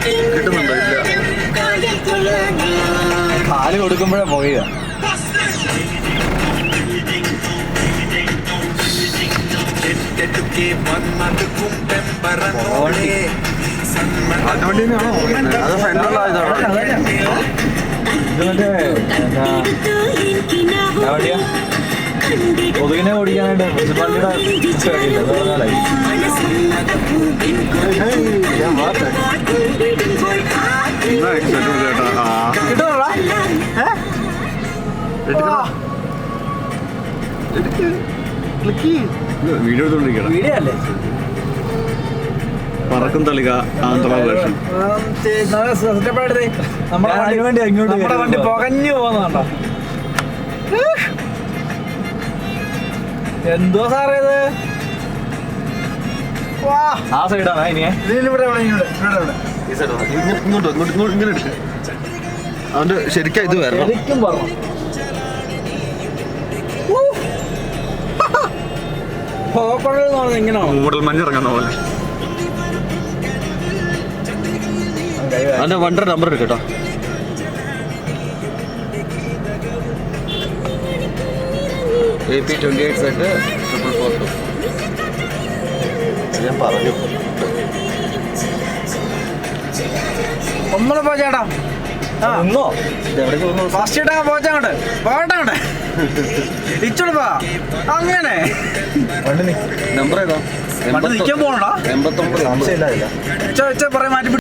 കിട്ടുന്നുണ്ടോ? ഇല്ല. കാല് കൊടുക്കുമ്പോഴേ പോയ അതുകൊണ്ടിനാണോ അത് ഫ്രണ്ടിലുള്ള ഇതാണോ? ഇത് മറ്റേ എവിടെയാ കൊതുകിനെ ഓടിക്കാനായിട്ട് മുനിസിപ്പാലിറ്റിയുടെ അത് പറഞ്ഞാലായി. വീഡിയോ എടുത്തോണ്ടിരിക്കണം. വീഡിയോ അല്ലേ? പറക്കും തളിക ആന്ധ്ര വേർഷൻ. നമ്മുടെ വണ്ടി പുകഞ്ഞു പോകുന്നുണ്ടോ? എന്തോ സാറേ ഇത്? ആ സൈഡാണ് ഇനിയെ ഇങ്ങനെ എടുക്കുക. അവന്റെ ശരിക്കും ഇത് വരണം. ശരിക്കും പറഞ്ഞു എങ്ങനെയാണോ മൂടൽ മഞ്ഞ് ഇറങ്ങുന്ന പോലെ. അവന്റെ വണ്ടിയുടെ നമ്പർ എടുക്കട്ടോ. AP28Z 442. ഞാൻ പറഞ്ഞു. ഒന്നുകൂടെ പോ ചേട്ടാ. ഫസ്റ്റ് ചേട്ടാ പോച്ചങ്ങോട്ട് പോകട്ടെ ഇച്ചോട് പോ. അങ്ങനെ നമ്പർ ഏതാ? നിൽക്കാൻ പോകണോ? 89. പറയാൻ മാറ്റി